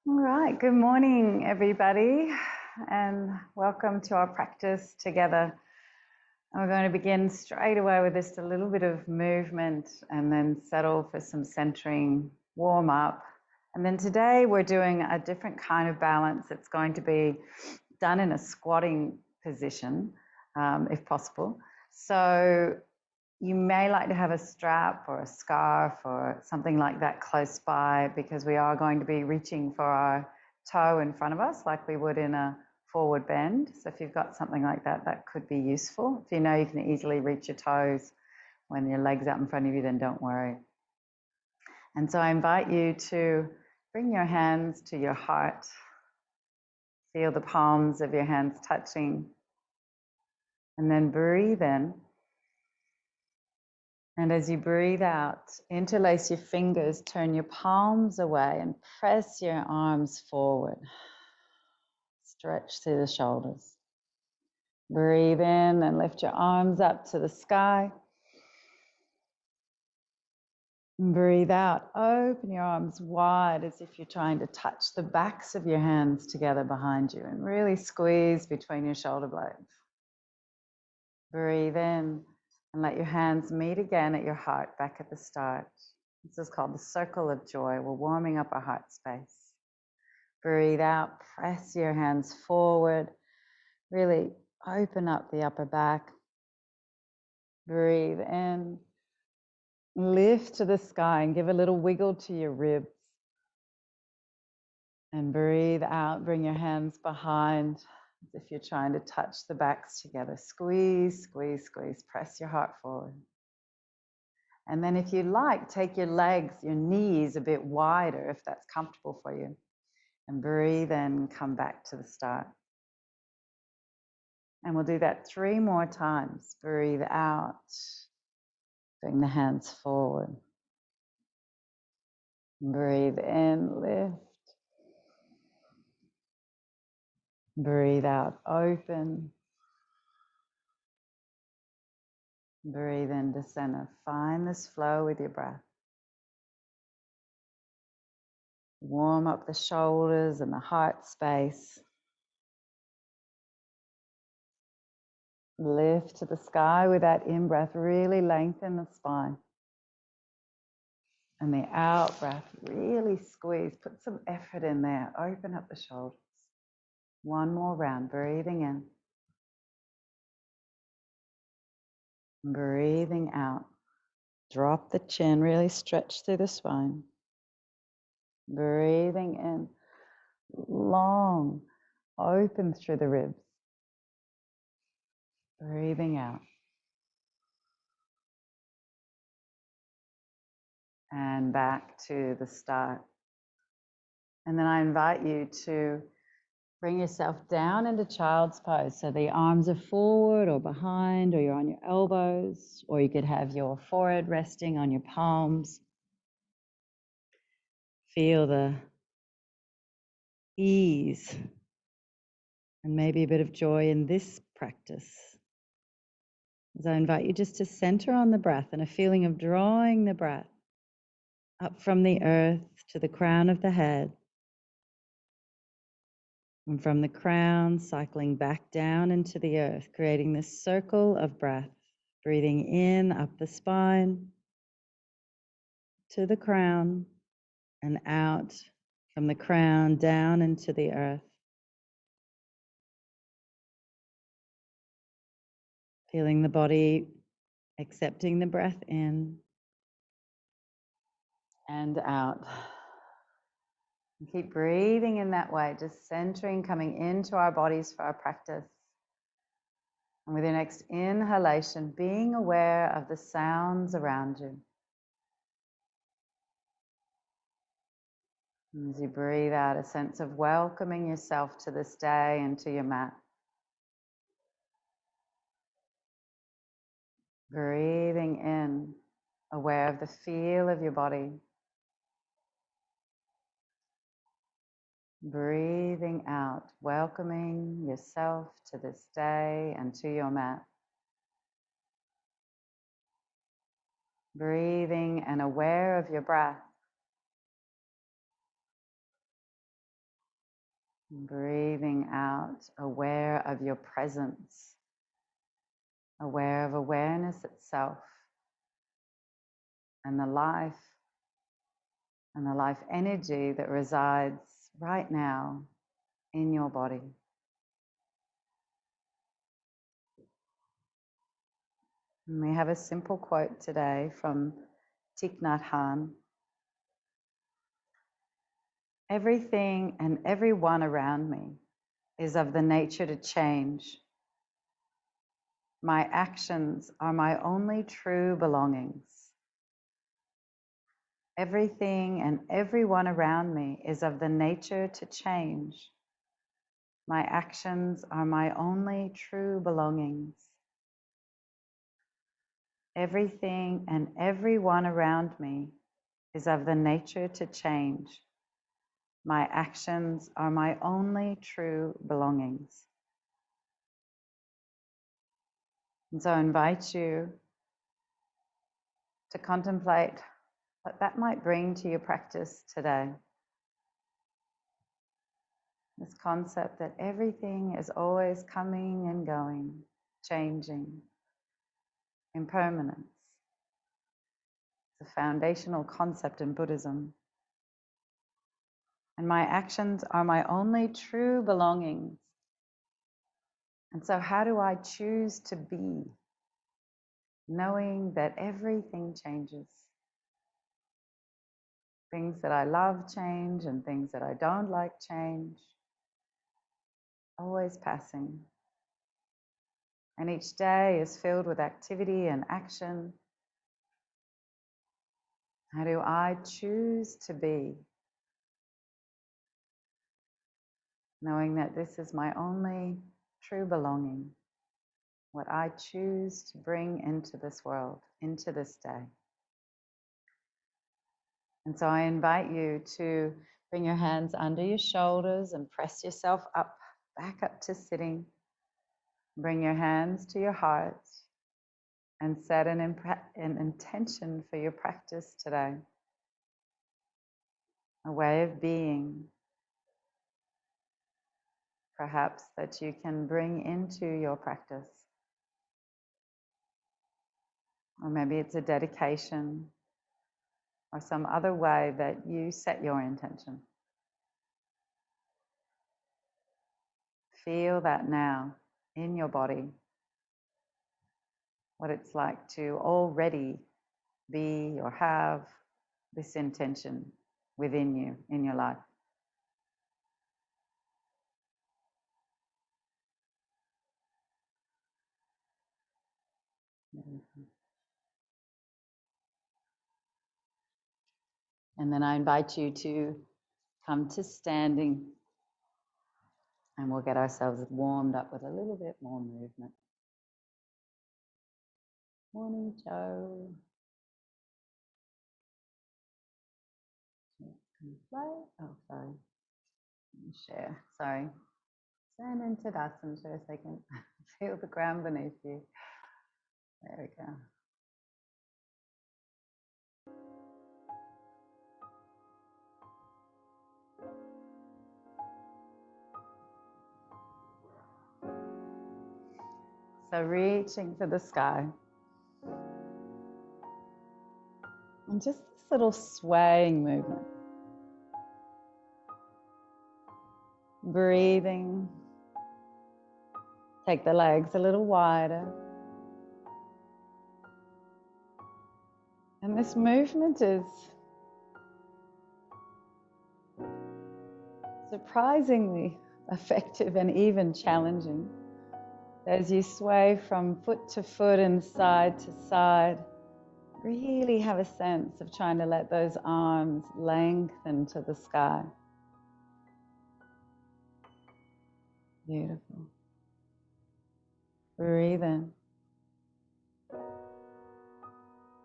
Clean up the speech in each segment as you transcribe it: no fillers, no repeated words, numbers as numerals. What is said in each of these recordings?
All right, good morning, everybody, and welcome to our practice together. And we're going to begin straight away with just a little bit of movement and then settle for some centering, warm up. And then today we're doing a different kind of balance. It's going to be done in a squatting position, if possible. So you may like to have a strap or a scarf or something like that close by, because we are going to be reaching for our toe in front of us like we would in a forward bend. So if you've got something like that, that could be useful. If you know you can easily reach your toes when your leg's out in front of you, then don't worry. And so I invite you to bring your hands to your heart. Feel the palms of your hands touching. And then breathe in. And as you breathe out, interlace your fingers, turn your palms away and press your arms forward. Stretch through the shoulders. Breathe in and lift your arms up to the sky. And breathe out, open your arms wide as if you're trying to touch the backs of your hands together behind you and really squeeze between your shoulder blades. Breathe in and let your hands meet again at your heart back at the start. This is called the circle of joy. We're warming up our heart space. Breathe out, press your hands forward. Really open up the upper back. Breathe in. Lift to the sky and give a little wiggle to your ribs. And breathe out, bring your hands behind as if you're trying to touch the backs together. Squeeze, squeeze, squeeze. Press your heart forward. And then if you like, take your legs, your knees a bit wider if that's comfortable for you. And breathe in, come back to the start. And we'll do that 3 more times. Breathe out. Bring the hands forward. Breathe in, lift. Breathe out, open. Breathe into center. Find this flow with your breath. Warm up the shoulders and the heart space. Lift to the sky with that in-breath. Really lengthen the spine. And the out-breath, really squeeze. Put some effort in there. Open up the shoulders. 1 more round. Breathing in. Breathing out. Drop the chin. Really stretch through the spine. Breathing in. Long. Open through the ribs. Breathing out. And back to the start. And then I invite you to bring yourself down into child's pose. So the arms are forward or behind, or you're on your elbows, or you could have your forehead resting on your palms. Feel the ease and maybe a bit of joy in this practice. As I invite you just to center on the breath and a feeling of drawing the breath up from the earth to the crown of the head. And from the crown, cycling back down into the earth, creating this circle of breath, breathing in up the spine to the crown and out from the crown down into the earth. Feeling the body accepting the breath in and out. And keep breathing in that way, just centering, coming into our bodies for our practice. And with your next inhalation, being aware of the sounds around you. And as you breathe out, a sense of welcoming yourself to this day and to your mat. Breathing in, aware of the feel of your body. Breathing out, welcoming yourself to this day and to your mat. Breathing and aware of your breath. Breathing out, aware of your presence, aware of awareness itself and the life energy that resides right now in your body. And we have a simple quote today from Thich Nhat Hanh. Everything and everyone around me is of the nature to change. My actions are my only true belongings. Everything and everyone around me is of the nature to change. My actions are my only true belongings. Everything and everyone around me is of the nature to change. My actions are my only true belongings. And so I invite you to contemplate what that might bring to your practice today. This concept that everything is always coming and going, changing, impermanence. It's a foundational concept in Buddhism. And my actions are my only true belongings. And so how do I choose to be, knowing that everything changes? Things that I love change and things that I don't like change. Always passing. And each day is filled with activity and action. How do I choose to be, knowing that this is my only true belonging, what I choose to bring into this world, into this day? And so I invite you to bring your hands under your shoulders and press yourself up, back up to sitting. Bring your hands to your heart and set an intention for your practice today. A way of being, perhaps, that you can bring into your practice. Or maybe it's a dedication or some other way that you set your intention. Feel that now in your body, what it's like to already be or have this intention within you, in your life. And then I invite you to come to standing, and we'll get ourselves warmed up with a little bit more movement. Morning, Joe. Play. Oh, sorry. Share. Sorry. Stand into Tadasana for a second. Feel the ground beneath you. There we go. So reaching for the sky. And just this little swaying movement. Breathing. Take the legs a little wider. And this movement is surprisingly effective and even challenging. As you sway from foot to foot and side to side, really have a sense of trying to let those arms lengthen to the sky. Beautiful. Breathe in.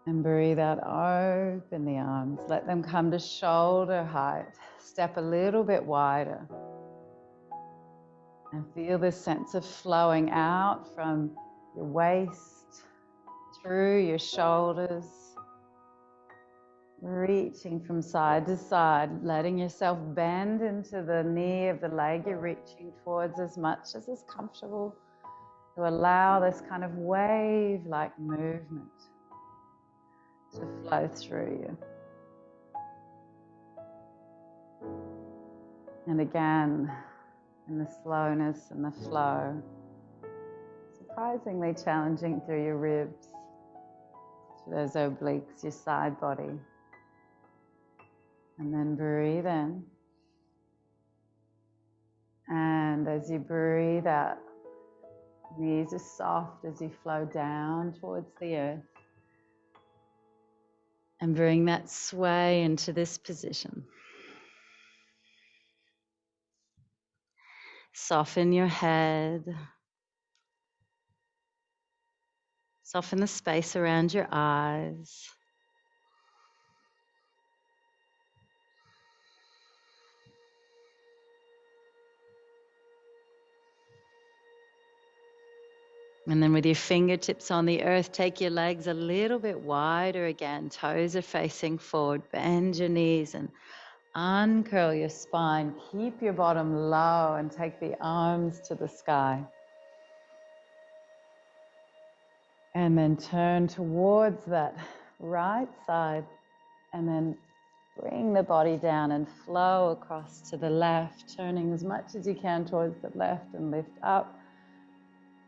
And breathe out, open the arms. Let them come to shoulder height. Step a little bit wider. And feel this sense of flowing out from your waist, through your shoulders, Reaching from side to side, letting yourself bend into the knee of the leg you're reaching towards as much as is comfortable to allow this kind of wave-like movement to flow through you. And again, in the slowness and the flow, surprisingly challenging through your ribs, through those obliques, your side body. And then breathe in. And as you breathe out, knees are soft as you flow down towards the earth. And bring that sway into this position. Soften your head. Soften the space around your eyes. And then with your fingertips on the earth, take your legs a little bit wider again. Toes are facing forward. Bend your knees and uncurl your spine. Keep your bottom low and take the arms to the sky. And then turn towards that right side and then bring the body down and flow across to the left, turning as much as you can towards the left and lift up.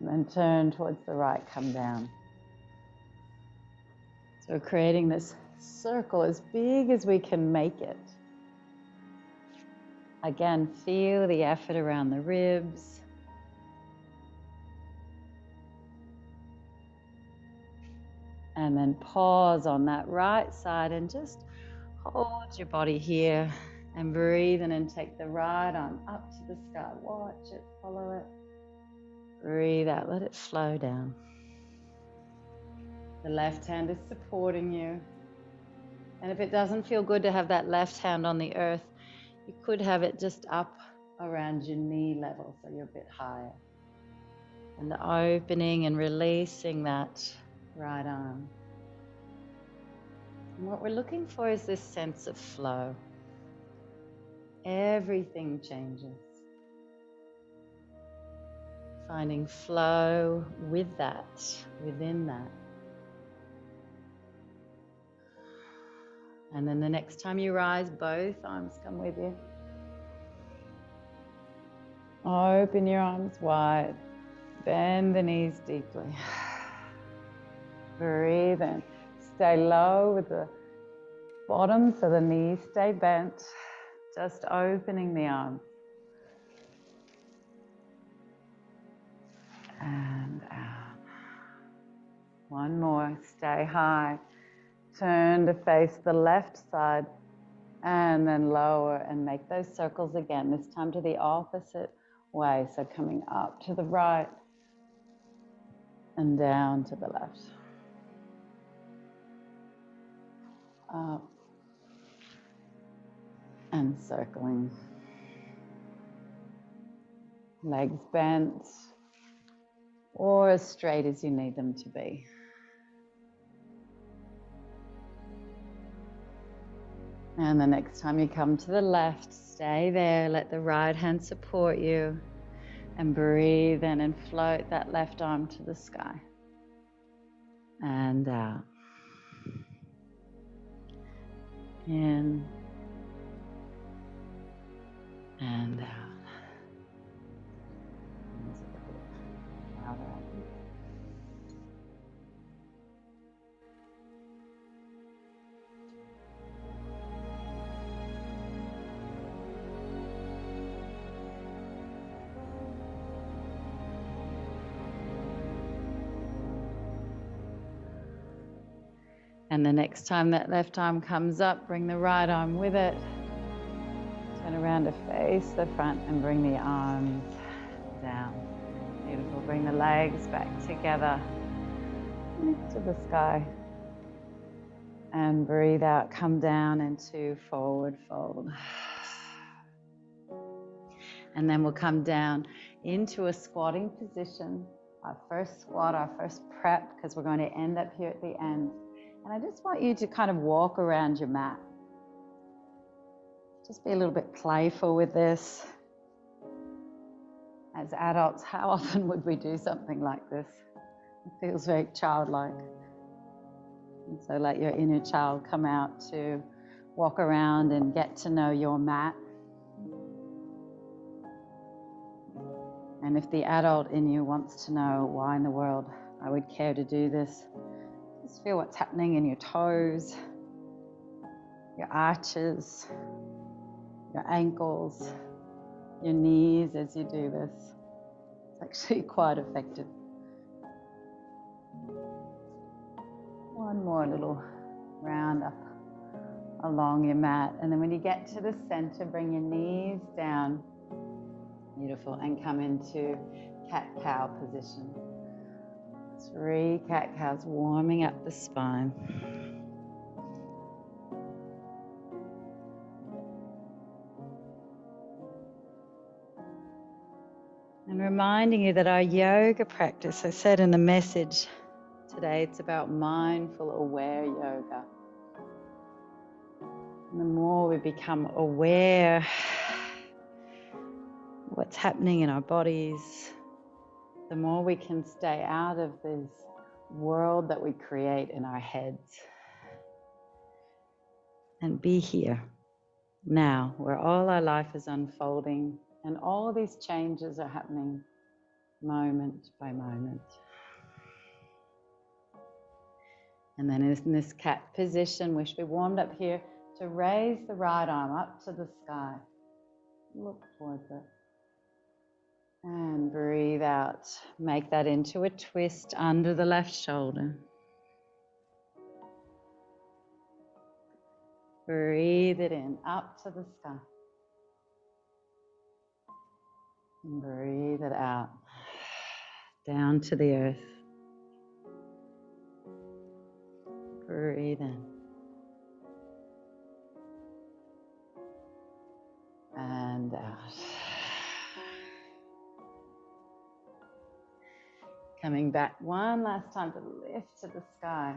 And then turn towards the right, come down. So we're creating this circle as big as we can make it. Again, feel the effort around the ribs. And then pause on that right side and just hold your body here and breathe in and take the right arm up to the sky. Watch it, follow it. Breathe out, let it flow down. The left hand is supporting you. And if it doesn't feel good to have that left hand on the earth, you could have it just up around your knee level, so you're a bit higher. And opening and releasing that right arm. And what we're looking for is this sense of flow. Everything changes. Finding flow with that, within that. And then the next time you rise, both arms come with you. Open your arms wide. Bend the knees deeply. Breathe in. Stay low with the bottom so the knees stay bent. Just opening the arms. And out. One more. Stay high. Turn to face the left side and then lower and make those circles again, this time to the opposite way. So coming up to the right and down to the left. Up and circling. Legs bent or as straight as you need them to be. And the next time you come to the left, stay there, let the right hand support you, and breathe in and float that left arm to the sky. And out. In and out. And the next time that left arm comes up, bring the right arm with it. Turn around to face the front and bring the arms down. Beautiful. Bring the legs back together to the sky. And breathe out. Come down into forward fold. And then we'll come down into a squatting position. Our first squat, our first prep, because we're going to end up here at the end. And I just want you to kind of walk around your mat. Just be a little bit playful with this. As adults, how often would we do something like this? It feels very childlike. And so let your inner child come out to walk around and get to know your mat. And if the adult in you wants to know why in the world I would care to do this, just feel what's happening in your toes, your arches, your ankles, your knees as you do this. It's actually quite effective. One more little round up along your mat. And then when you get to the center, bring your knees down. Beautiful. And come into cat-cow position. 3 cat-cows warming up the spine. And reminding you that our yoga practice, I said in the message today, it's about mindful, aware yoga. And the more we become aware what's happening in our bodies, the more we can stay out of this world that we create in our heads and be here now, where all our life is unfolding and all these changes are happening moment by moment. And then in this cat position, we should be warmed up here to raise the right arm up to the sky. Look towards it. And breathe out. Make that into a twist under the left shoulder. Breathe it in, up to the sky. And breathe it out, down to the earth. Breathe in. And out. Coming back one last time to lift to the sky.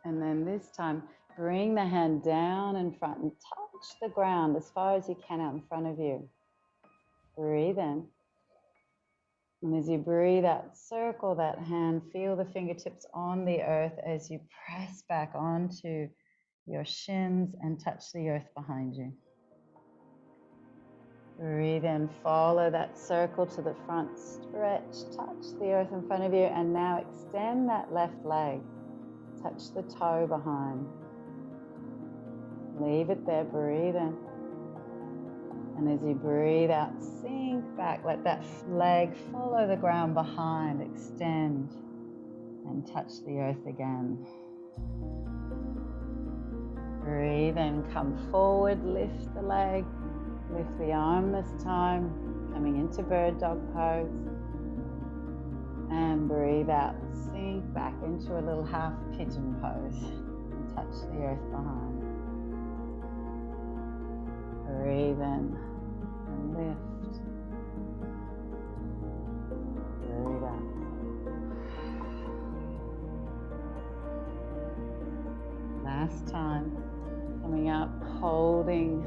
And then this time, bring the hand down in front and touch the ground as far as you can out in front of you. Breathe in. And as you breathe out, circle that hand. Feel the fingertips on the earth as you press back onto your shins and touch the earth behind you. Breathe in, follow that circle to the front, stretch, touch the earth in front of you, and now extend that left leg. Touch the toe behind. Leave it there, breathe in. And as you breathe out, sink back, let that leg follow the ground behind, extend, and touch the earth again. Breathe in, come forward, lift the leg. Lift the arm this time, coming into bird dog pose. And breathe out, sink back into a little half pigeon pose. And touch the earth behind. Breathe in and lift. Breathe out. Last time, coming up, holding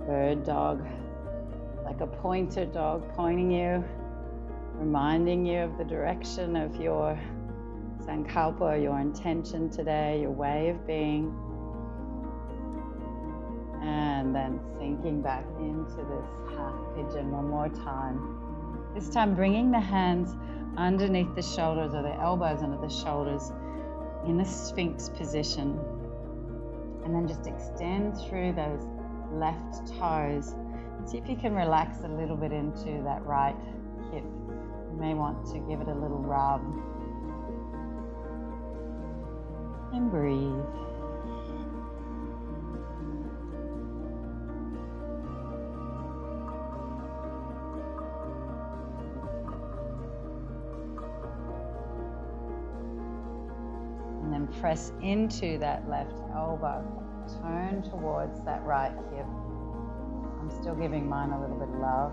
bird dog, like a pointer dog pointing you, reminding you of the direction of your sankalpa, your intention today, your way of being. And then sinking back into this half pigeon one more time. This time bringing the hands underneath the shoulders or the elbows under the shoulders in the Sphinx position. And then just extend through those left toes. See if you can relax a little bit into that right hip. You may want to give it a little rub. And breathe. And then press into that left elbow. Turn towards that right hip. I'm still giving mine a little bit of love.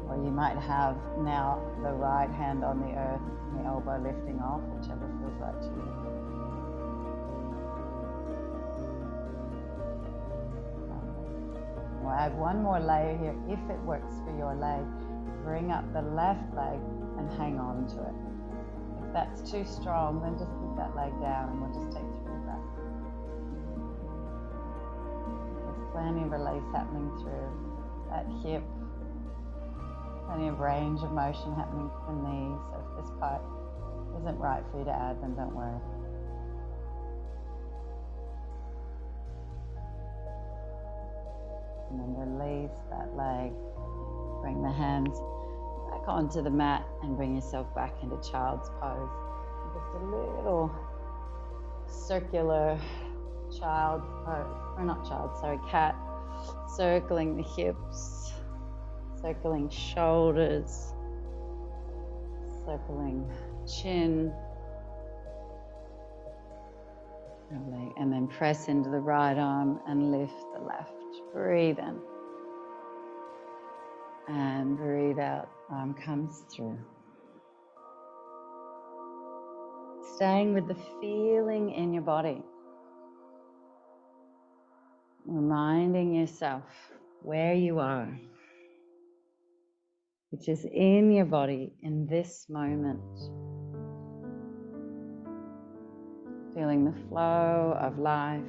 Or you might have now the right hand on the earth and the elbow lifting off, whichever feels right to you. We'll add one more layer here. If it works for your leg, bring up the left leg and hang on to it. If that's too strong, then just keep that leg down and we'll just take 3 breaths. There's plenty of release happening through that hip, plenty of range of motion happening to the knee. So if this part isn't right for you to add, then don't worry. And then release that leg. Bring the hands back onto the mat and bring yourself back into child's pose. Just a little circular child's pose, or not child, sorry, cat. Circling the hips, circling shoulders, circling chin. Lovely. And then press into the right arm and lift the left. Breathe in. And breathe out. Arm comes through. Staying with the feeling in your body. Reminding yourself where you are, which is in your body in this moment. Feeling the flow of life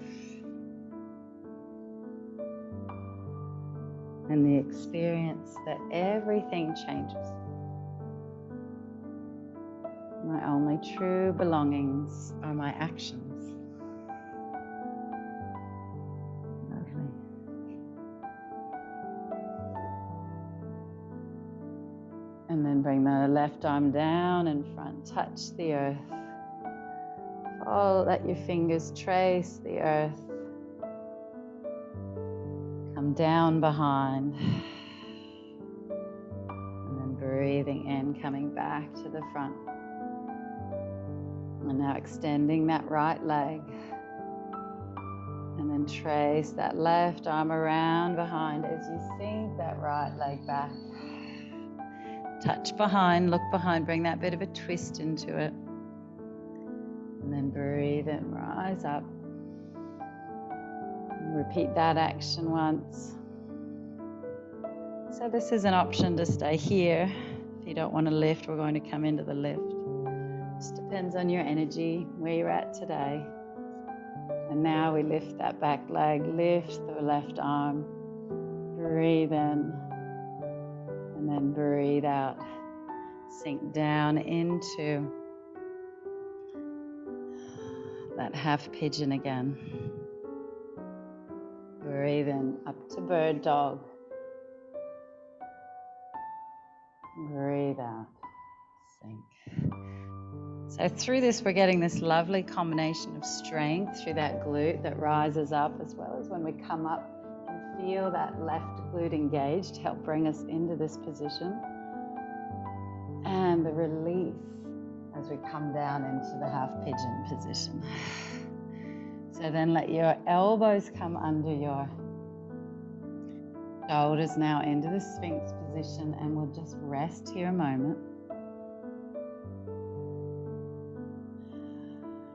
and the experience that everything changes. My only true belongings are my actions. Lovely. And then bring the left arm down in front, touch the earth. Let your fingers trace the earth. Come down behind. And then breathing in, coming back to the front. And now extending that right leg. And then trace that left arm around behind as you sink that right leg back. Touch behind, look behind, bring that bit of a twist into it. And then breathe in, rise up. And repeat that action once. So this is an option to stay here. If you don't want to lift, we're going to come into the lift. Just depends on your energy, where you're at today. And now we lift that back leg, lift the left arm. Breathe in. And then breathe out. Sink down into that half pigeon again. Breathe in up to bird dog. Breathe out. Sink. So through this, we're getting this lovely combination of strength through that glute that rises up, as well as when we come up and feel that left glute engaged, help bring us into this position. And the release as we come down into the half pigeon position. So then let your elbows come under your shoulders now into the Sphinx position, and we'll just rest here a moment.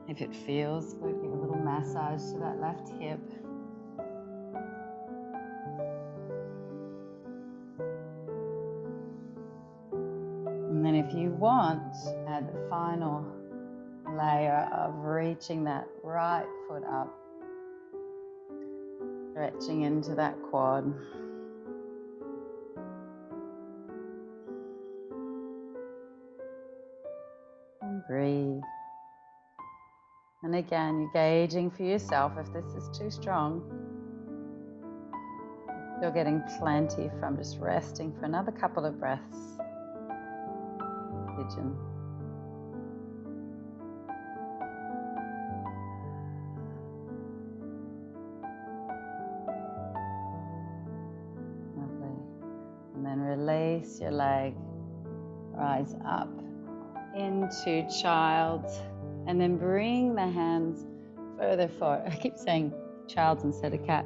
If it feels good, give a little massage to that left hip. And then if you want, add the final layer of reaching that right foot up, stretching into that quad. And breathe. And again, you're gauging for yourself if this is too strong. You're getting plenty from just resting for another couple of breaths. Pigeon. Lovely. And then release your leg. Rise up into child. And then bring the hands further forward. I keep saying child's instead of cat.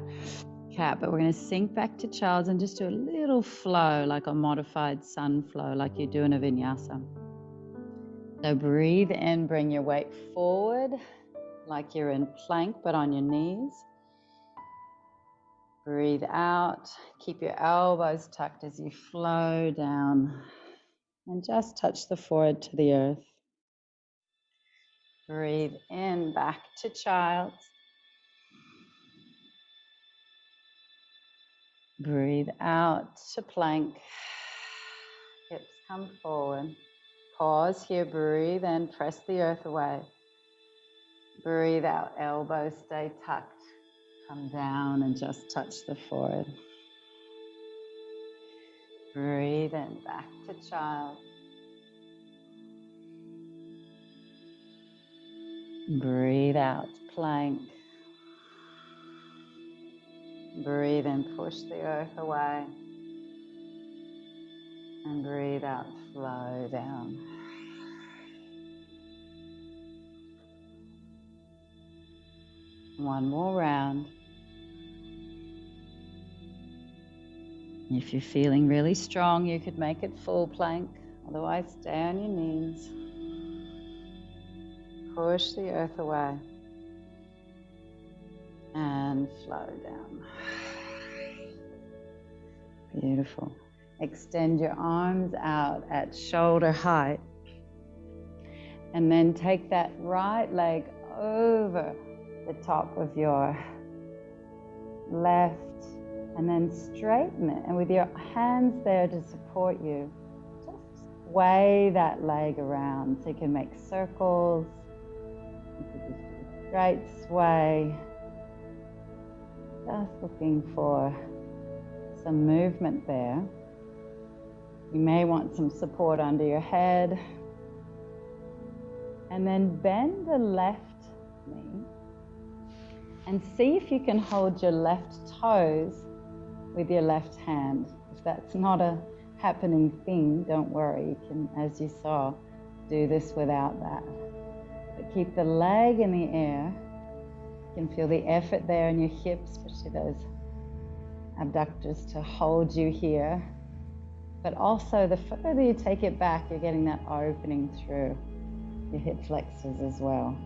cat, but we're going to sink back to child's and just do a little flow, like a modified sun flow, like you do in a vinyasa. So breathe in, bring your weight forward, like you're in plank, but on your knees. Breathe out, keep your elbows tucked as you flow down and just touch the forehead to the earth. Breathe in, back to child. Breathe out to plank. Hips come forward. Pause here, breathe in, press the earth away. Breathe out, elbows stay tucked. Come down and just touch the forehead. Breathe in, back to child. Breathe out, plank. Breathe in, push the earth away. And breathe out, flow down. One more round. If you're feeling really strong, you could make it full plank. Otherwise, stay on your knees. Push the earth away. And flow down. Beautiful. Extend your arms out at shoulder height. And then take that right leg over the top of your left. And then straighten it. And with your hands there to support you, just sway that leg around. So you can make circles. You can just do a straight sway. Just looking for some movement there. You may want some support under your head. And then bend the left knee. And see if you can hold your left toes with your left hand. If that's not a happening thing, don't worry. You can, as you saw, do this without that. But keep the leg in the air. You can feel the effort there in your hips, especially those abductors to hold you here. But also the further you take it back, you're getting that opening through your hip flexors as well.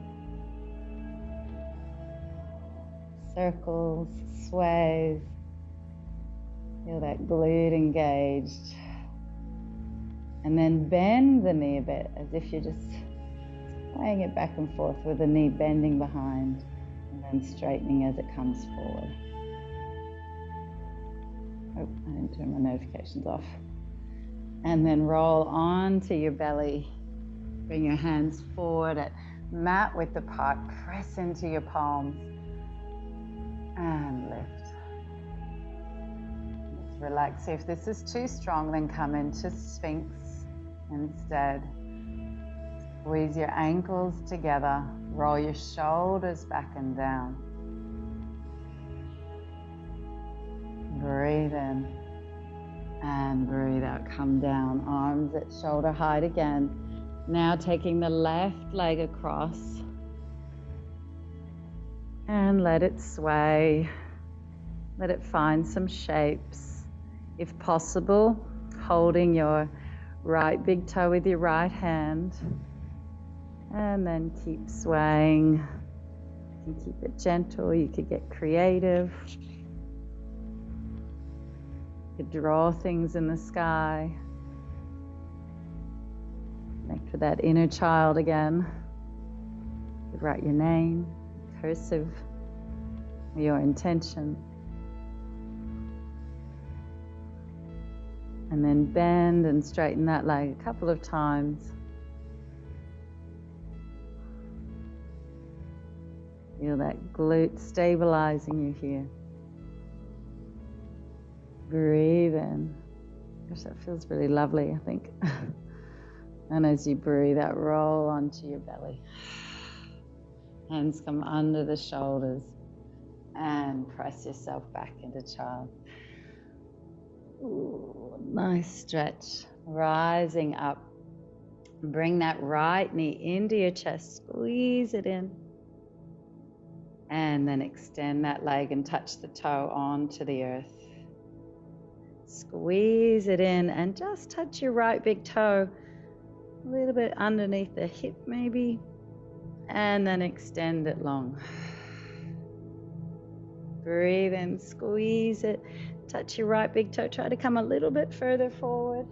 Circles, sways. Feel that glute engaged. And then bend the knee a bit, as if you're just swaying it back and forth with the knee bending behind and then straightening as it comes forward. Oh, I didn't turn my notifications off. And then roll onto your belly. Bring your hands forward at mat width apart. Press into your palms. And lift. Just relax. If this is too strong, then come into Sphinx instead. Squeeze your ankles together. Roll your shoulders back and down. Breathe in. And breathe out. Come down. Arms at shoulder height again. Now taking the left leg across. And let it sway. Let it find some shapes. If possible, holding your right big toe with your right hand. And then keep swaying. You can keep it gentle. You could get creative. You could draw things in the sky. Connect with that inner child again. You could write your name, cursive, your intention. And then bend and straighten that leg a couple of times. Feel that glute stabilizing you here. Breathe in. Gosh, that feels really lovely, I think. And as you breathe out, roll onto your belly. Hands come under the shoulders and press yourself back into child. Ooh, nice stretch. Rising up. Bring that right knee into your chest. Squeeze it in. And then extend that leg and touch the toe onto the earth. Squeeze it in and just touch your right big toe a little bit underneath the hip maybe. And then extend it long. Breathe in, squeeze it. Touch your right big toe. Try to come a little bit further forward.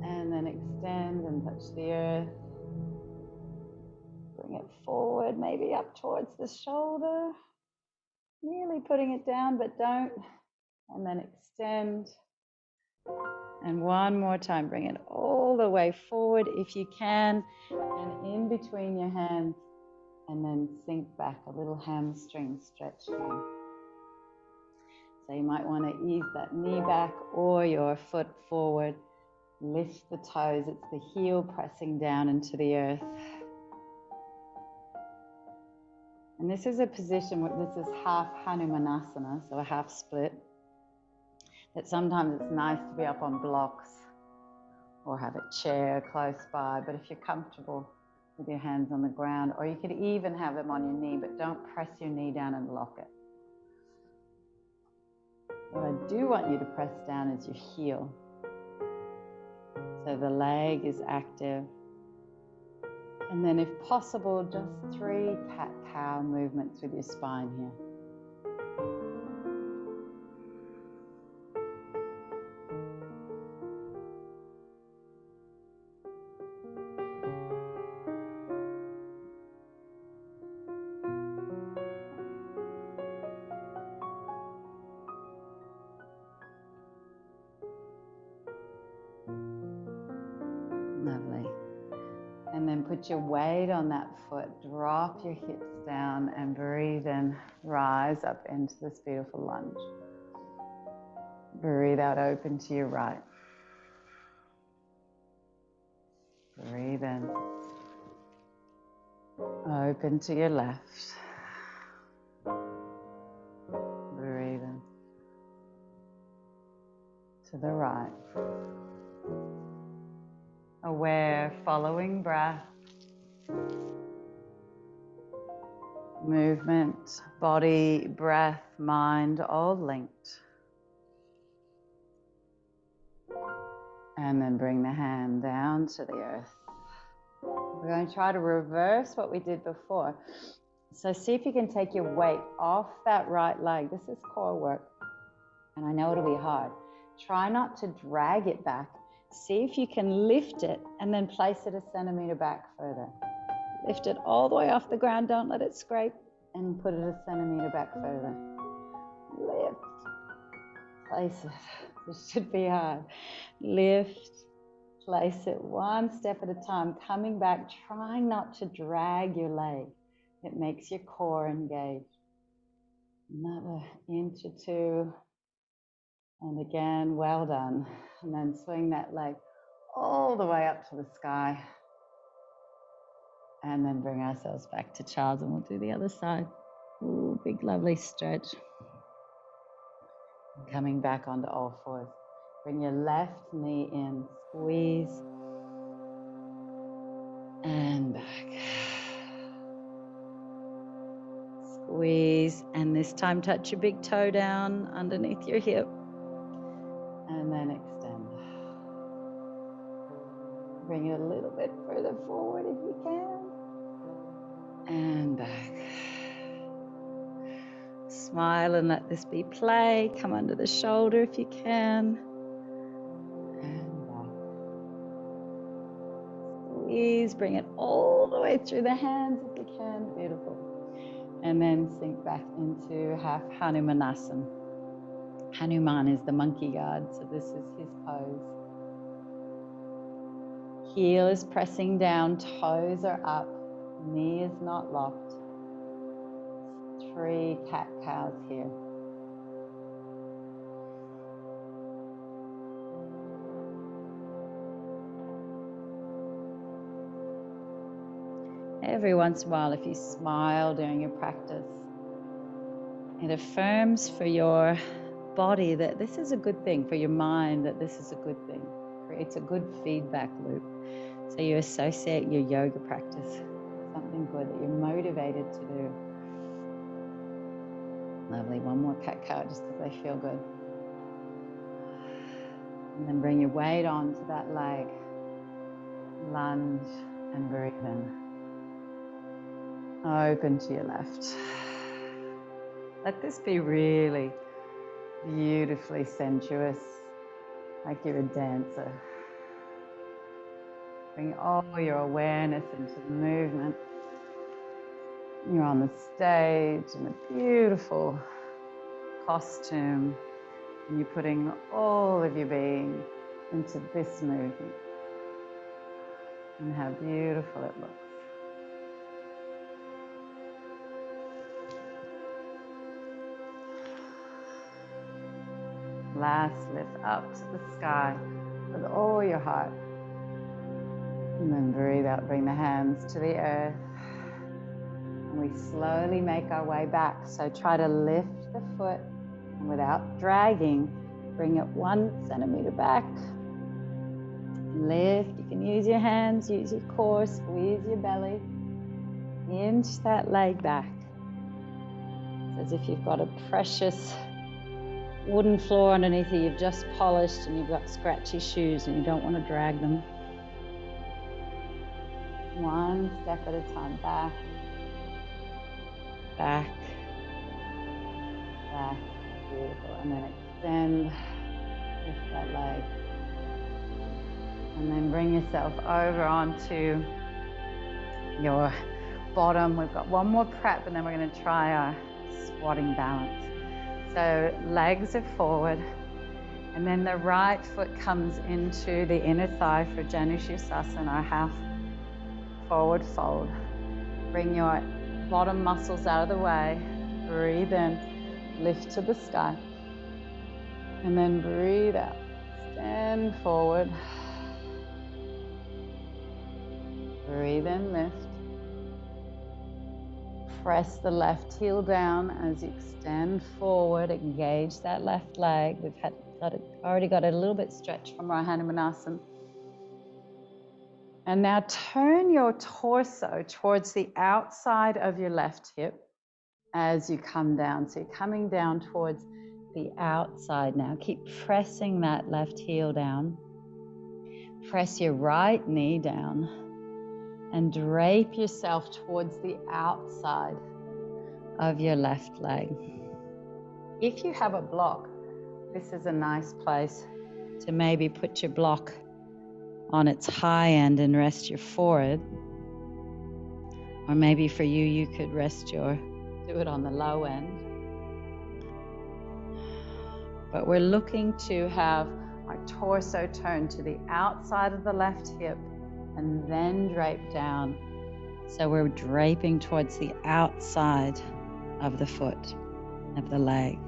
And then extend and touch the earth. Bring it forward, maybe up towards the shoulder. Nearly putting it down, but don't. And then extend. And one more time, bring it all the way forward if you can. And in between your hands. And then sink back, a little hamstring stretch here. So you might want to ease that knee back or your foot forward. Lift the toes. It's the heel pressing down into the earth. And this is a position where this is half Hanumanasana, so a half split. That sometimes it's nice to be up on blocks or have a chair close by. But if you're comfortable with your hands on the ground, or you could even have them on your knee, but don't press your knee down and lock it. What I do want you to press down is your heel. So the leg is active. And then if possible, just 3 cat-cow movements with your spine here. Lovely. And then put your weight on that foot, drop your hips down and breathe in, rise up into this beautiful lunge. Breathe out, open to your right. Breathe in, open to your left. Breathe in, to the right. Aware, following breath, movement, body, breath, mind, all linked. And then bring the hand down to the earth. We're going to try to reverse what we did before. So see if you can take your weight off that right leg. This is core work, and I know it'll be hard. Try not to drag it back. See if you can lift it and then place it a centimeter back further. Lift it all the way off the ground. Don't let it scrape, and put it a centimeter back further. Lift. Place it. This should be hard. Lift. Place it one step at a time. Coming back, trying not to drag your leg. It makes your core engage. Another inch or 2. And again, well done. And then swing that leg all the way up to the sky. And then bring ourselves back to child's, and we'll do the other side. Ooh, big lovely stretch. Coming back onto all fours. Bring your left knee in, squeeze. And back. Squeeze, and this time touch your big toe down underneath your hip. And then extend. Bring it a little bit further forward if you can. And back. Smile and let this be play. Come under the shoulder if you can. And back. Squeeze, bring it all the way through the hands if you can. Beautiful. And then sink back into half Hanumanasana. Hanuman is the monkey god, so this is his pose. Heel is pressing down, toes are up, knee is not locked. 3 cat-cows here. Every once in a while, if you smile during your practice, it affirms for your body that this is a good thing, for your mind that this is a good thing. Creates a good feedback loop. So you associate your yoga practice with something good that you're motivated to do. Lovely. One more cat-cow just because they feel good. And then bring your weight onto that leg. Lunge and breathe in. Open to your left. Let this be really beautifully sensuous, like you're a dancer. Bring all your awareness into the movement. You're on the stage in a beautiful costume, and you're putting all of your being into this movement. And how beautiful it looks. Last lift up to the sky with all your heart. And then breathe out, bring the hands to the earth. And we slowly make our way back. So try to lift the foot and without dragging, bring it 1 centimeter back. Lift, you can use your hands, use your core, squeeze your belly. Inch that leg back. It's as if you've got a precious wooden floor underneath you you've just polished and you've got scratchy shoes and you don't want to drag them. One step at a time, back, back, back, beautiful. And then extend, lift that leg. And then bring yourself over onto your bottom. We've got one more prep and then we're going to try our squatting balance. So legs are forward and then the right foot comes into the inner thigh for Janushirasana, our half forward fold. Bring your bottom muscles out of the way. Breathe in, lift to the sky. And then breathe out, stand forward. Breathe in, lift. Press the left heel down as you extend forward. Engage that left leg. We've already got it a little bit stretched from our Hanumanasana. And now turn your torso towards the outside of your left hip as you come down. So you're coming down towards the outside now. Keep pressing that left heel down. Press your right knee down. And drape yourself towards the outside of your left leg. If you have a block, this is a nice place to maybe put your block on its high end and rest your forehead. Or maybe for you, you could do it on the low end. But we're looking to have our torso turned to the outside of the left hip and then drape down. So we're draping towards the outside of the foot, of the leg.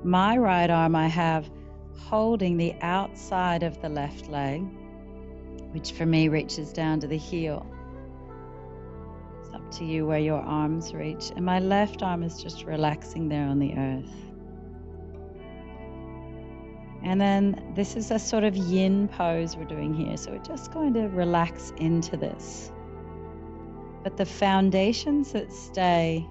My right arm I have holding the outside of the left leg, which for me reaches down to the heel. It's up to you where your arms reach. And my left arm is just relaxing there on the earth. And then this is a sort of yin pose we're doing here. So we're just going to relax into this. But the foundations that stay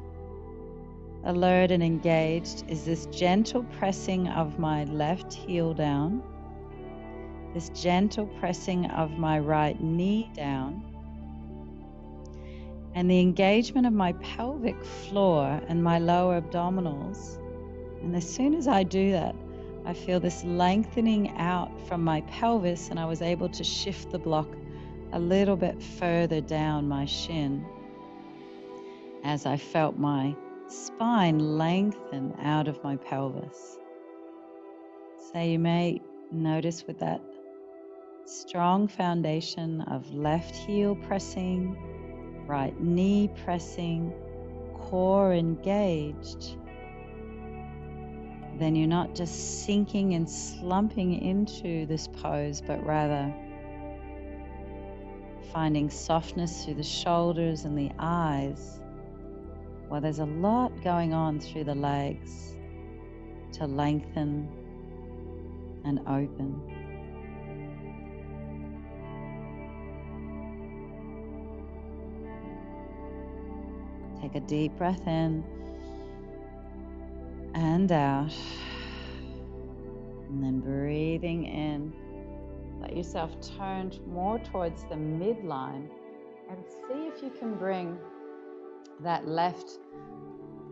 alert and engaged is this gentle pressing of my left heel down, this gentle pressing of my right knee down, and the engagement of my pelvic floor and my lower abdominals. And as soon as I do that, I feel this lengthening out from my pelvis, and I was able to shift the block a little bit further down my shin as I felt my spine lengthen out of my pelvis. So you may notice with that strong foundation of left heel pressing, right knee pressing, core engaged, then you're not just sinking and slumping into this pose, but rather finding softness through the shoulders and the eyes. Well, there's a lot going on through the legs to lengthen and open. Take a deep breath in. and out. And then breathing in. Let yourself turn more towards the midline and see if you can bring that left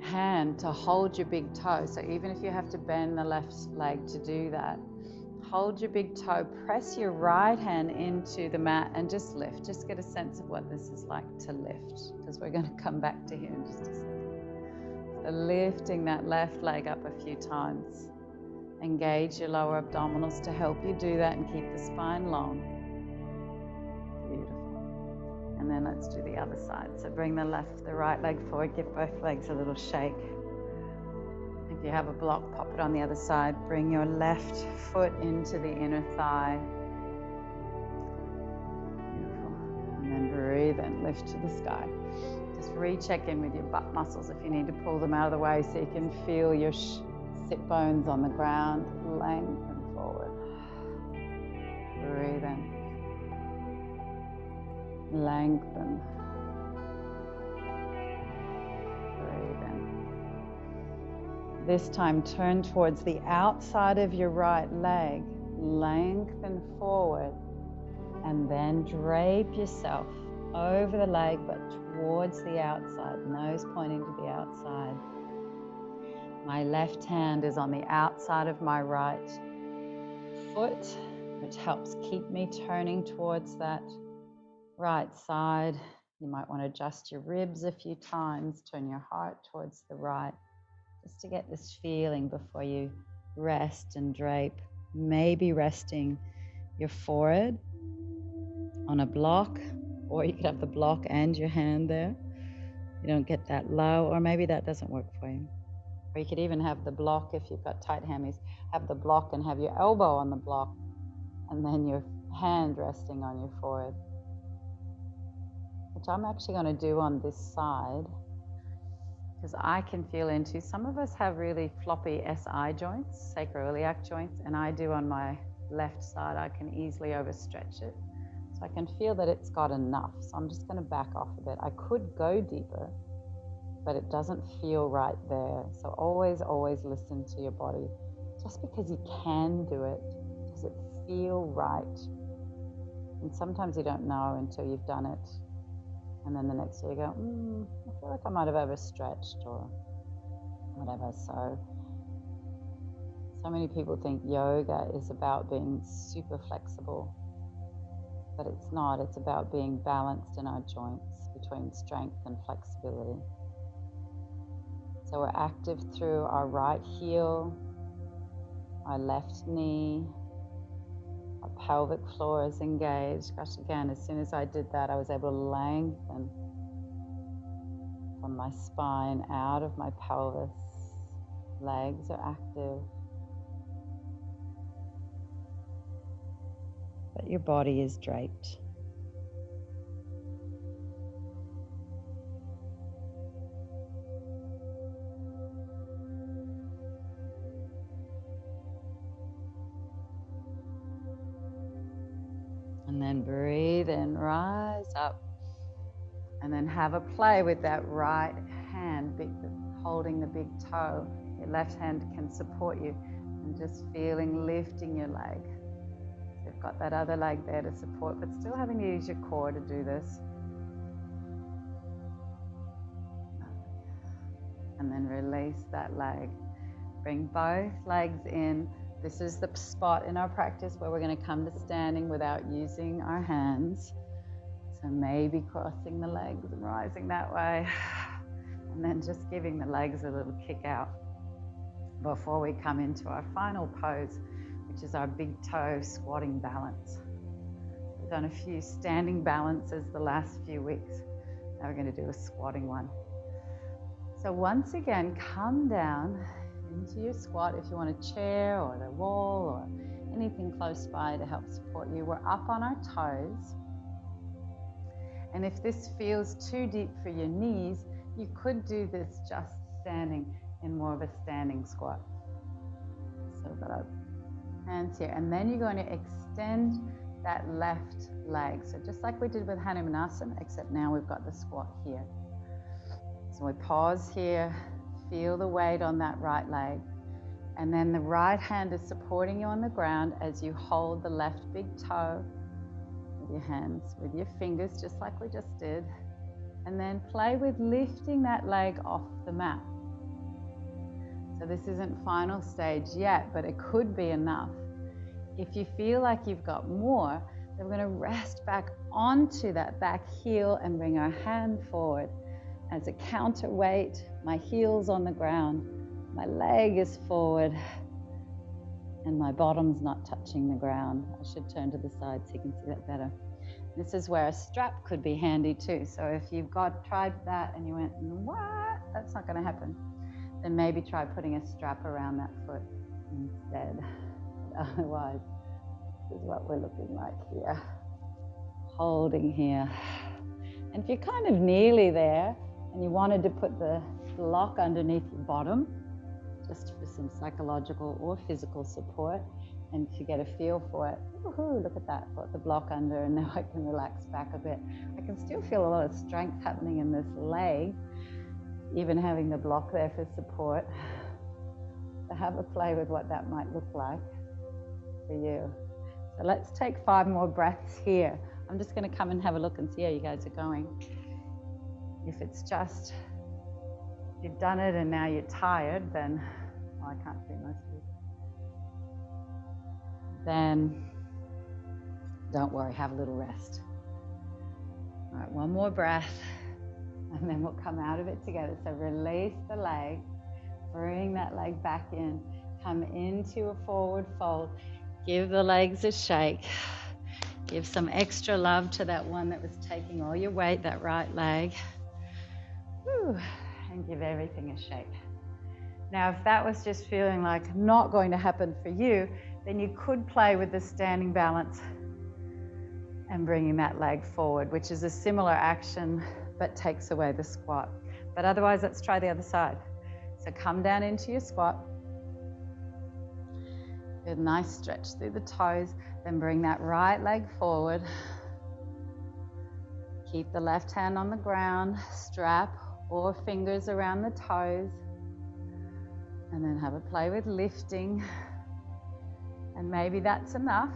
hand to hold your big toe. So even if you have to bend the left leg to do that, hold your big toe, press your right hand into the mat and just lift. Just get a sense of what this is like to lift, because we're going to come back to here in just a second. So lifting that left leg up a few times. Engage your lower abdominals to help you do that and keep the spine long. Beautiful. And then let's do the other side. So bring the right leg forward, give both legs a little shake. If you have a block, pop it on the other side. Bring your left foot into the inner thigh. Beautiful. And then breathe and lift to the sky. Just recheck in with your butt muscles if you need to pull them out of the way so you can feel your sit bones on the ground. Lengthen forward. Breathe in. Lengthen. Breathe in. This time turn towards the outside of your right leg. Lengthen forward. And then drape yourself over the leg but towards the outside. Nose pointing to the outside. My left hand is on the outside of my right foot, which helps keep me turning towards that right side. You might want to adjust your ribs a few times, turn your heart towards the right, just to get this feeling before you rest and drape. Maybe resting your forehead on a block, or you could have the block and your hand there. You don't get that low, or maybe that doesn't work for you. Or you could even have the block, if you've got tight hammies, have the block and have your elbow on the block and then your hand resting on your forehead. Which I'm actually going to do on this side, because I can feel into, some of us have really floppy SI joints, sacroiliac joints, and I do on my left side. I can easily overstretch it. So I can feel that it's got enough. So I'm just going to back off a bit. I could go deeper, but it doesn't feel right there. So always, always listen to your body. Just because you can do it, does it feel right? And sometimes you don't know until you've done it. And then the next day you go, I feel like I might have overstretched or whatever. So many people think yoga is about being super flexible, but it's not. It's about being balanced in our joints between strength and flexibility. So we're active through our right heel, our left knee, our pelvic floor is engaged. Gosh, again, as soon as I did that, I was able to lengthen from my spine out of my pelvis. Legs are active. But your body is draped. And then breathe in, rise up. And then have a play with that right hand, holding the big toe. Your left hand can support you. And just feeling, lifting your leg. So you've got that other leg there to support, but still having to use your core to do this. And then release that leg. Bring both legs in. This is the spot in our practice where we're going to come to standing without using our hands. So maybe crossing the legs and rising that way. And then just giving the legs a little kick out before we come into our final pose, which is our big toe squatting balance. We've done a few standing balances the last few weeks. Now we're going to do a squatting one. So once again, come down into your squat. If you want a chair or the wall or anything close by to help support you. We're up on our toes. And if this feels too deep for your knees, you could do this just standing in more of a standing squat. So we've got our hands here. And then you're going to extend that left leg. So just like we did with Hanumanasana, except now we've got the squat here. So we pause here. feel the weight on that right leg. And then the right hand is supporting you on the ground as you hold the left big toe with your hands, with your fingers, just like we just did. And then play with lifting that leg off the mat. So this isn't final stage yet, but it could be enough. If you feel like you've got more, then we're going to rest back onto that back heel and bring our hand forward. As a counterweight, my heel's on the ground, my leg is forward, and my bottom's not touching the ground. I should turn to the side so you can see that better. This is where a strap could be handy too. So if you've tried that and you went, what? That's not going to happen. Then maybe try putting a strap around that foot instead. But otherwise, this is what we're looking like here. Holding here. And if you're kind of nearly there and you wanted to put the block underneath your bottom, just for some psychological or physical support, and to get a feel for it. Woohoo, look at that, put the block under, and now I can relax back a bit. I can still feel a lot of strength happening in this leg, even having the block there for support. So have a play with what that might look like for you. So let's take 5 more breaths here. I'm just going to come and have a look and see how you guys are going. If it's just, you've done it and now you're tired, then, I can't see most of you. Then don't worry, have a little rest. All right, 1 more breath, and then we'll come out of it together. So release the leg, bring that leg back in, come into a forward fold, give the legs a shake, give some extra love to that one that was taking all your weight, that right leg. Whew, and give everything a shake. Now, if that was just feeling like not going to happen for you, then you could play with the standing balance and bringing that leg forward, which is a similar action but takes away the squat. But otherwise, let's try the other side. So come down into your squat. Good, nice stretch through the toes. Then bring that right leg forward. Keep the left hand on the ground, strap or fingers around the toes. And then have a play with lifting. And maybe that's enough.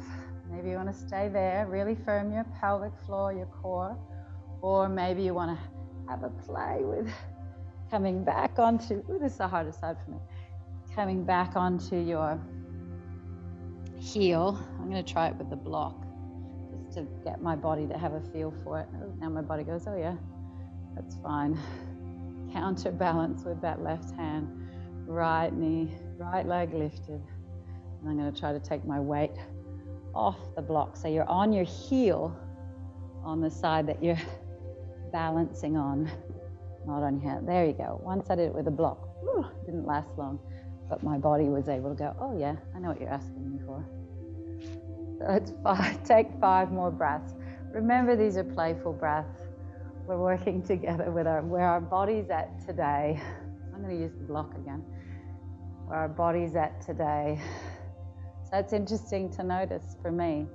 Maybe you want to stay there, really firm your pelvic floor, your core. Or maybe you want to have a play with coming back onto, this is the hardest side for me, coming back onto your heel. I'm going to try it with the block, just to get my body to have a feel for it. Oh, now my body goes, oh yeah, that's fine. Counterbalance with that left hand, right knee, right leg lifted. And I'm going to try to take my weight off the block. So you're on your heel on the side that you're balancing on, not on your hand. There you go. Once I did it with a block, didn't last long, but my body was able to go, oh yeah, I know what you're asking me for. So let's take 5 more breaths. Remember, these are playful breaths. We're working together with where our body's at today. I'm going to use the block again. Where our body's at today. So it's interesting to notice for me,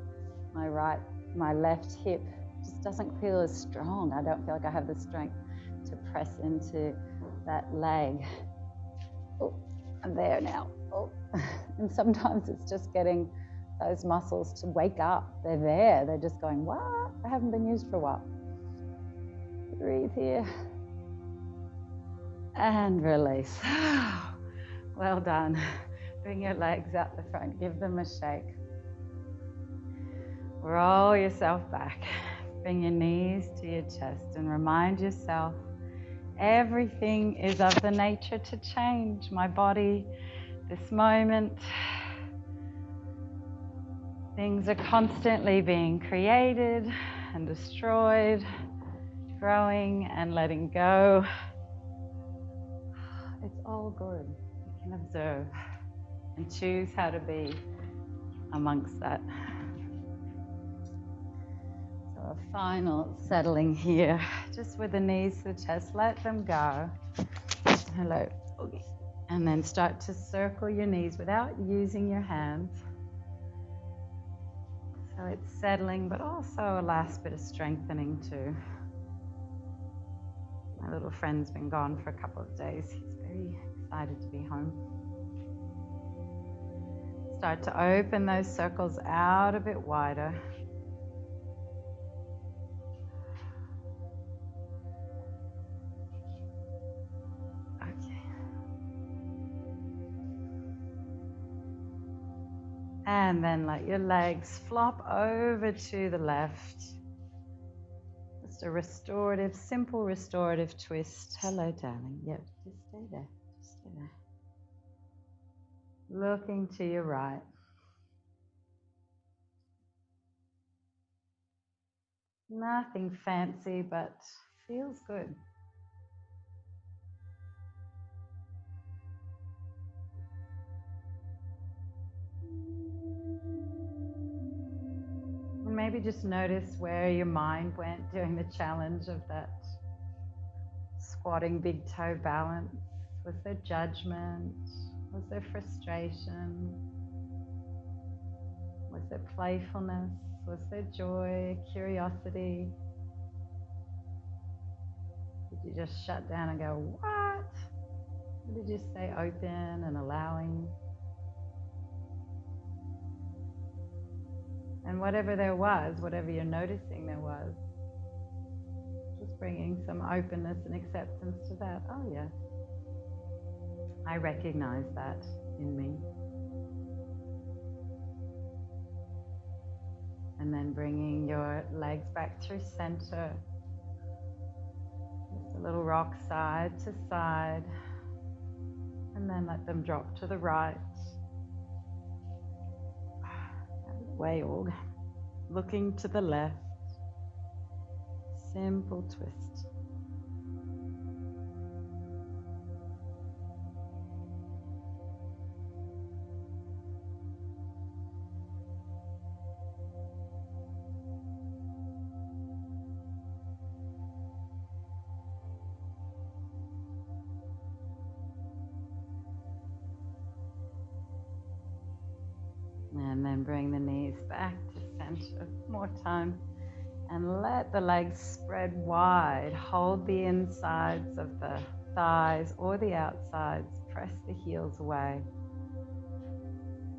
my left hip just doesn't feel as strong. I don't feel like I have the strength to press into that leg. Oh, I'm there now. Oh. And sometimes it's just getting those muscles to wake up. They're there. They're just going, what? They haven't been used for a while. Breathe here. And release. Well done. Bring your legs out the front. Give them a shake. Roll yourself back. Bring your knees to your chest and remind yourself everything is of the nature to change. My body, this moment, things are constantly being created and destroyed, growing and letting go. It's all good. You can observe and choose how to be amongst that. So a final settling here, just with the knees to the chest, let them go. Hello. Okay. And then start to circle your knees without using your hands. So it's settling, but also a last bit of strengthening too. My little friend's been gone for a couple of days. He's very excited to be home. Start to open those circles out a bit wider. Okay. And then let your legs flop over to the left. Just a restorative, simple restorative twist. Hello, darling. Yep, just stay there. Just stay there. Looking to your right. Nothing fancy, but feels good. And maybe just notice where your mind went during the challenge of that squatting big toe balance. Was there judgment? Was there frustration? Was there playfulness? Was there joy, curiosity? Did you just shut down and go, what? Or did you stay open and allowing? And whatever there was, whatever you're noticing there was, just bringing some openness and acceptance to that. Oh yeah, I recognize that in me. And then bringing your legs back through center. Just a little rock side to side. And then let them drop to the right. Out of the way, org. Looking to the left. Simple twist. And then bring the knees back to center. More time. And let the legs spread wide. Hold the insides of the thighs or the outsides. Press the heels away.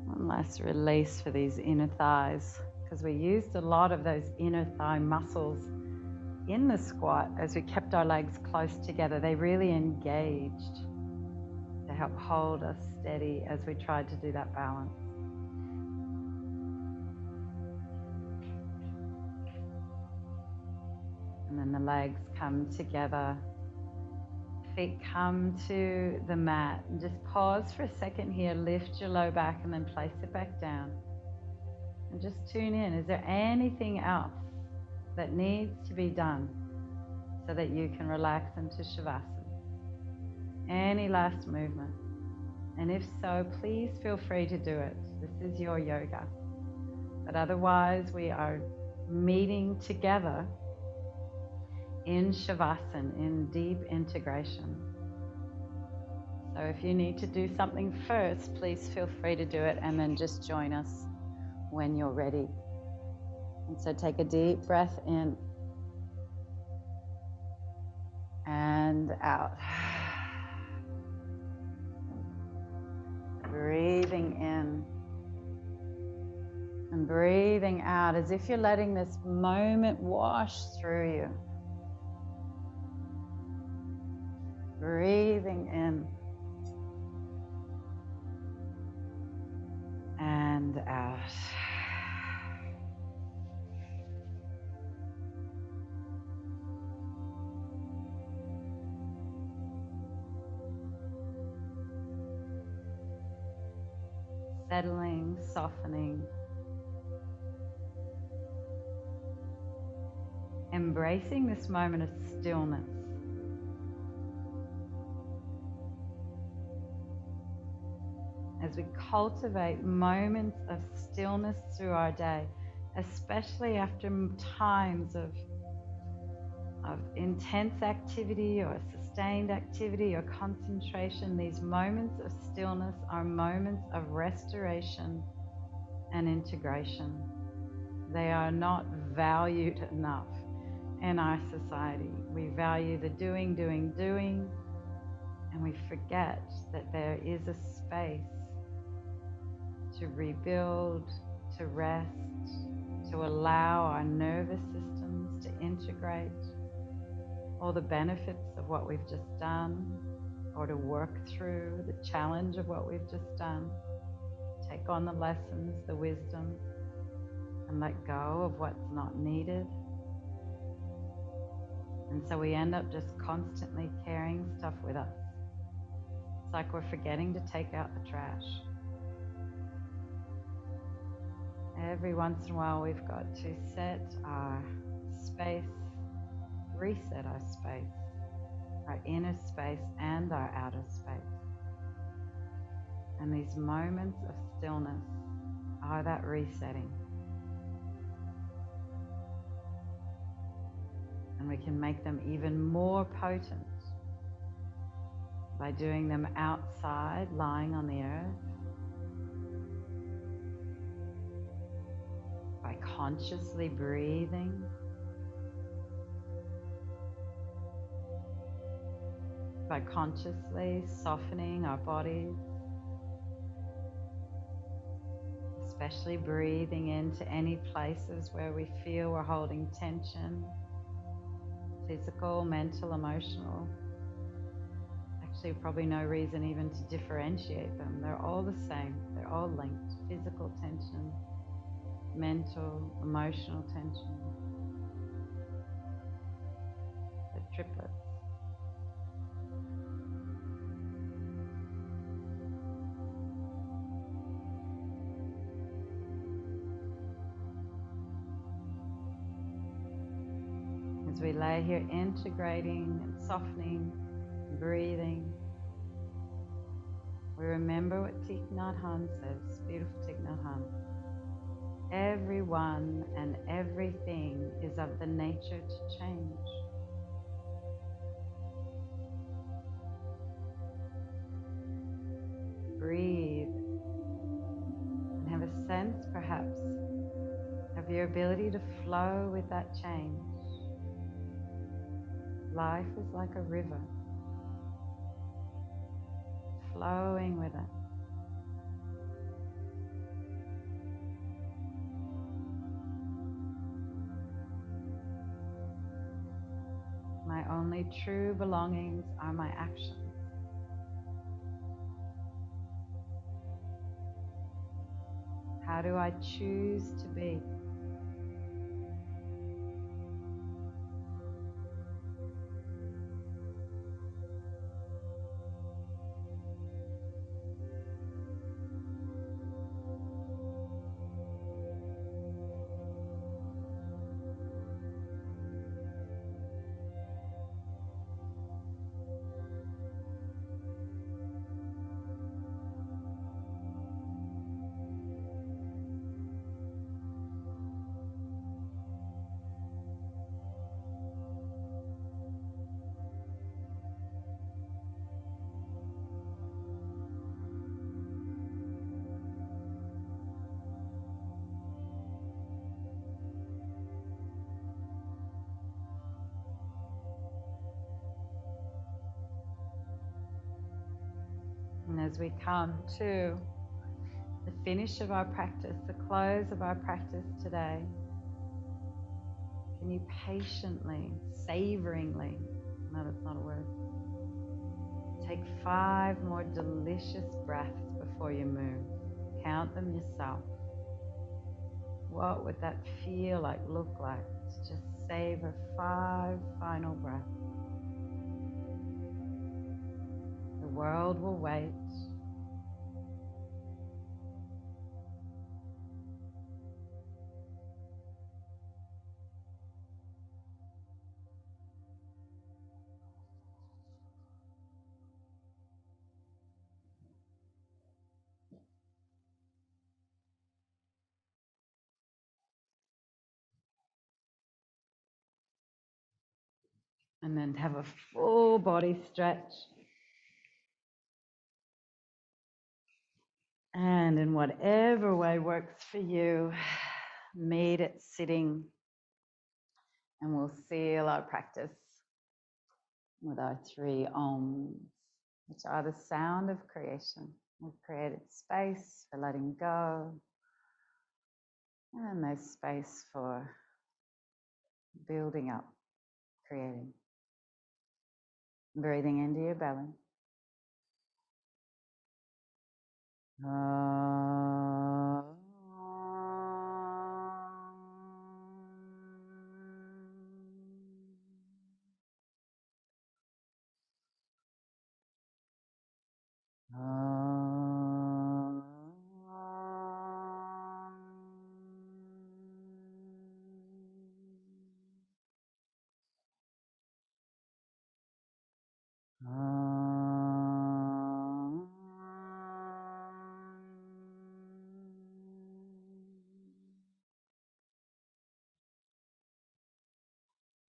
One last release for these inner thighs, because we used a lot of those inner thigh muscles in the squat as we kept our legs close together. They really engaged to help hold us steady as we tried to do that balance. And then the legs come together, feet come to the mat, and just pause for a second here, lift your low back and then place it back down. And just tune in, is there anything else that needs to be done so that you can relax into Shavasana? Any last movement? And if so, please feel free to do it. This is your yoga. But otherwise, we are meeting together in Shavasana, in deep integration. So if you need to do something first, please feel free to do it and then just join us when you're ready. And so take a deep breath in and out. Breathing in and breathing out as if you're letting this moment wash through you. Breathing in and out. Settling, softening, embracing this moment of stillness. As we cultivate moments of stillness through our day, especially after times of intense activity or sustained activity or concentration, these moments of stillness are moments of restoration and integration. They are not valued enough in our society. We value the doing, doing, doing, And we forget that there is a space to rebuild, to rest, to allow our nervous systems to integrate all the benefits of what we've just done, or to work through the challenge of what we've just done, take on the lessons, the wisdom, and let go of what's not needed. And so we end up just constantly carrying stuff with us. It's like we're forgetting to take out the trash. Every once in a while, we've got to set our space, reset our space, our inner space and our outer space. And these moments of stillness are that resetting. And we can make them even more potent by doing them outside, lying on the earth, by consciously breathing, by consciously softening our bodies, especially breathing into any places where we feel we're holding tension, physical, mental, emotional. Actually, probably no reason even to differentiate them. They're all the same. They're all linked. Physical tension, mental, emotional tension. They're triplets. As we lay here integrating and softening, and breathing, we remember what Thich Nhat Hanh says, beautiful Thich Nhat Hanh. Everyone and everything is of the nature to change. Breathe and have a sense, perhaps, of your ability to flow with that change. Life is like a river, flowing with it. My only true belongings are my actions. How do I choose to be? And as we come to the finish of our practice, the close of our practice today, can you patiently, savoringly, no, that's not a word, take 5 more delicious breaths before you move. Count them yourself. What would that feel like, look like? Just savor 5 final breaths. The world will wait. And then have a full body stretch. And in whatever way works for you, meet it sitting. And we'll seal our practice with our 3 Oms. which are the sound of creation. We've created space for letting go, and there's space for building up, creating. Breathing into your belly.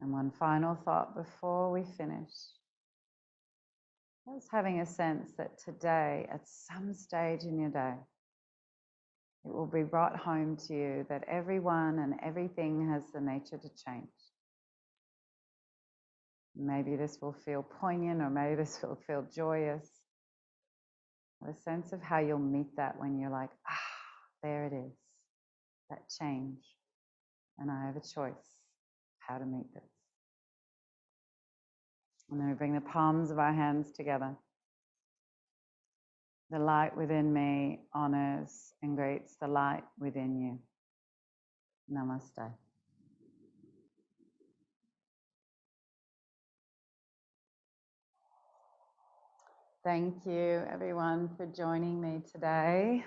And one final thought before we finish. I was having a sense that today, at some stage in your day, it will be brought home to you that everyone and everything has the nature to change. Maybe this will feel poignant, or maybe this will feel joyous. A sense of how you'll meet that when you're like, there it is, that change. And I have a choice how to meet this. And then we bring the palms of our hands together. The light within me honors and greets the light within you. Namaste. Thank you, everyone, for joining me today.